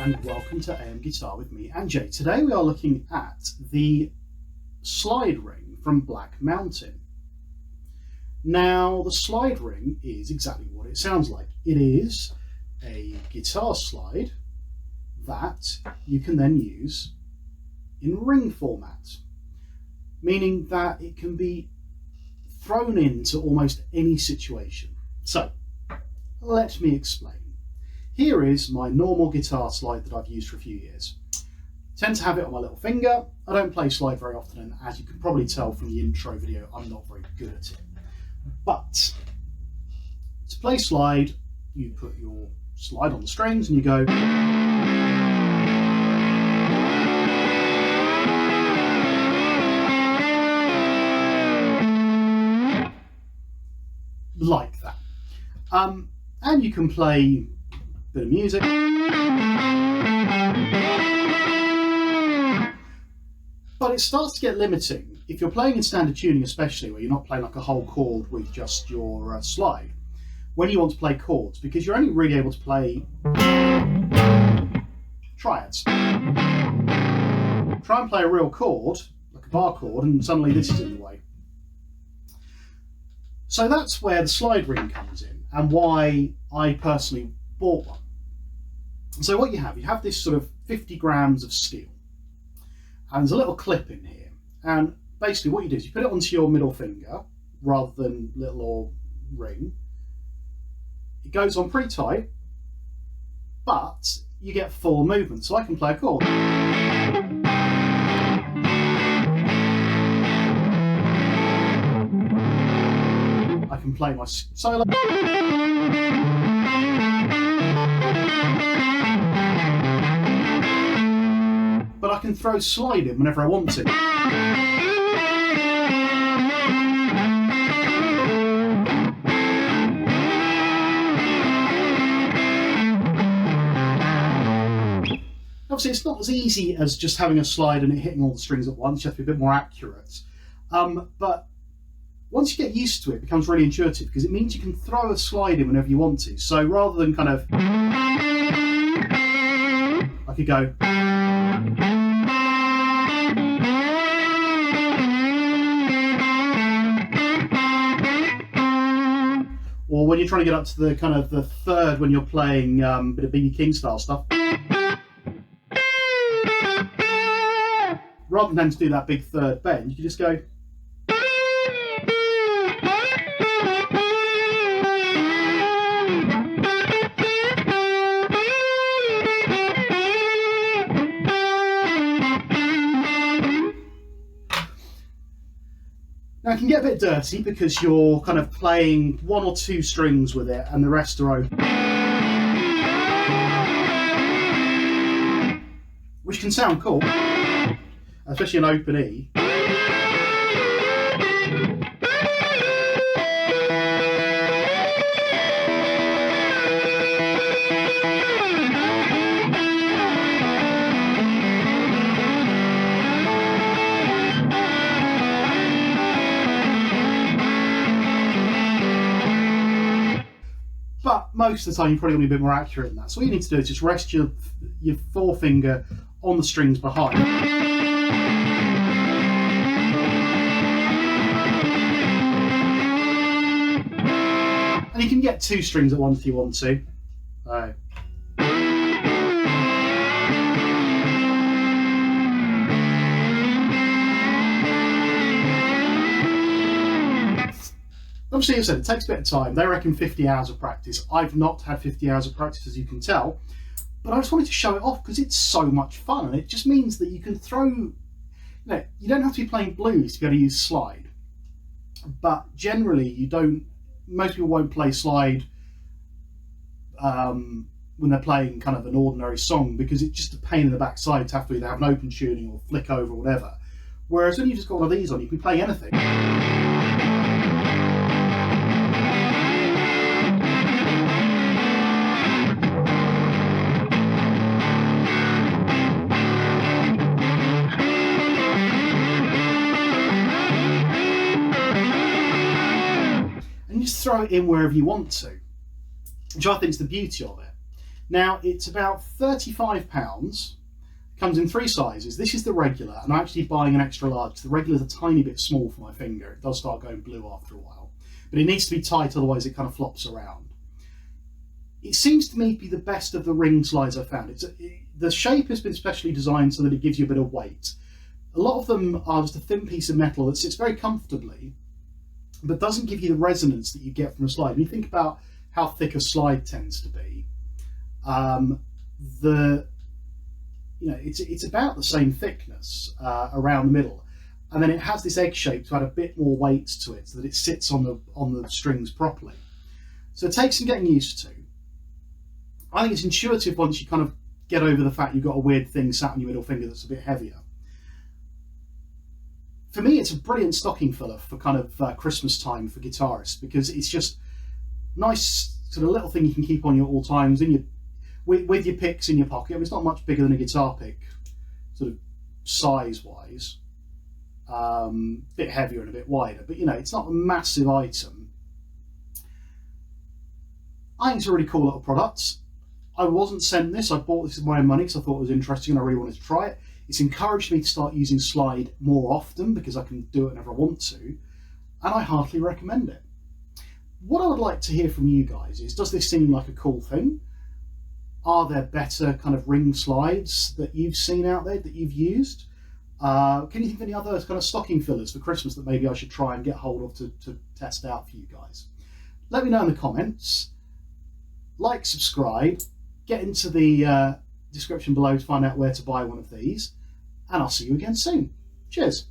and welcome to AM Guitar with me and Jay. Today we are looking at the slide ring from Black Mountain. Now the slide ring is exactly what it sounds like. It is a guitar slide that you can then use in ring format, meaning that it can be thrown into almost any situation. So let me explain. Here is my normal guitar slide that I've used for a few years. I tend to have it on my little finger. I don't play slide very often, and as you can probably tell from the intro video, I'm not very good at it. But to play slide, you put your slide on the strings and you go like that. And you can play a bit of music. But it starts to get limiting. If you're playing in standard tuning especially, where you're not playing like a whole chord with just your slide, when you want to play chords, because you're only really able to play triads. Try and play a real chord, like a bar chord, and suddenly this is in the way. So that's where the slide ring comes in, and why I personally bought one. So what you have this sort of 50 grams of steel, and there's a little clip in here, and basically what you do is you put it onto your middle finger rather than little or ring. It goes on pretty tight, but you get full movement, so I can play a chord. I can play my solo. But I can throw slide in whenever I want to. Obviously, it's not as easy as just having a slide and it hitting all the strings at once. You have to be a bit more accurate. But once you get used to it, it becomes really intuitive because it means you can throw a slide in whenever you want to. So rather than kind of, I could go. Or when you're trying to get up to the kind of the third when you're playing a bit of B.B. King style stuff. Rather than having to do that big third bend, you can just go. Now it can get a bit dirty because you're kind of playing one or two strings with it and the rest are open. Which can sound cool, especially an open E. But most of the time you're probably going to be a bit more accurate than that. So what you need to do is just rest your forefinger on the strings behind. And you can get two strings at once if you want to. Obviously, as I said, it takes a bit of time. They reckon 50 hours of practice. I've not had 50 hours of practice, as you can tell, but I just wanted to show it off because it's so much fun, and it just means that you can throw, you don't have to be playing blues to be able to use slide, but generally most people won't play slide when they're playing kind of an ordinary song because it's just a pain in the backside to have to either have an open tuning or flick over or whatever. Whereas when you've just got one of these on, you can play anything. Throw it in wherever you want to, which I think is the beauty of it. Now it's about £35. Comes in 3 sizes. This is the regular, and I'm actually buying an extra large. The regular is a tiny bit small for my finger. It does start going blue after a while, but it needs to be tight, otherwise it kind of flops around. It seems to me to be the best of the ring slides I've found. The shape has been specially designed so that it gives you a bit of weight. A lot of them are just a thin piece of metal that sits very comfortably, but doesn't give you the resonance that you get from a slide. When you think about how thick a slide tends to be, it's about the same thickness around the middle, and then it has this egg shape to add a bit more weight to it so that it sits on the strings properly. So it takes some getting used to. I think it's intuitive once you kind of get over the fact you've got a weird thing sat on your middle finger that's a bit heavier. For me, it's a brilliant stocking filler for kind of Christmas time for guitarists, because it's just nice sort of little thing you can keep on you at all times with your picks in your pocket. I mean, it's not much bigger than a guitar pick, sort of size-wise. Bit heavier and a bit wider, but it's not a massive item. I think it's a really cool little product. I wasn't sent this. I bought this with my own money because I thought it was interesting and I really wanted to try it. It's encouraged me to start using slide more often because I can do it whenever I want to, and I heartily recommend it. What I would like to hear from you guys is, does this seem like a cool thing? Are there better kind of ring slides that you've seen out there that you've used? Can you think of any other kind of stocking fillers for Christmas that maybe I should try and get hold of to test out for you guys? Let me know in the comments. Like, subscribe, get into the description below to find out where to buy one of these, and I'll see you again soon. Cheers.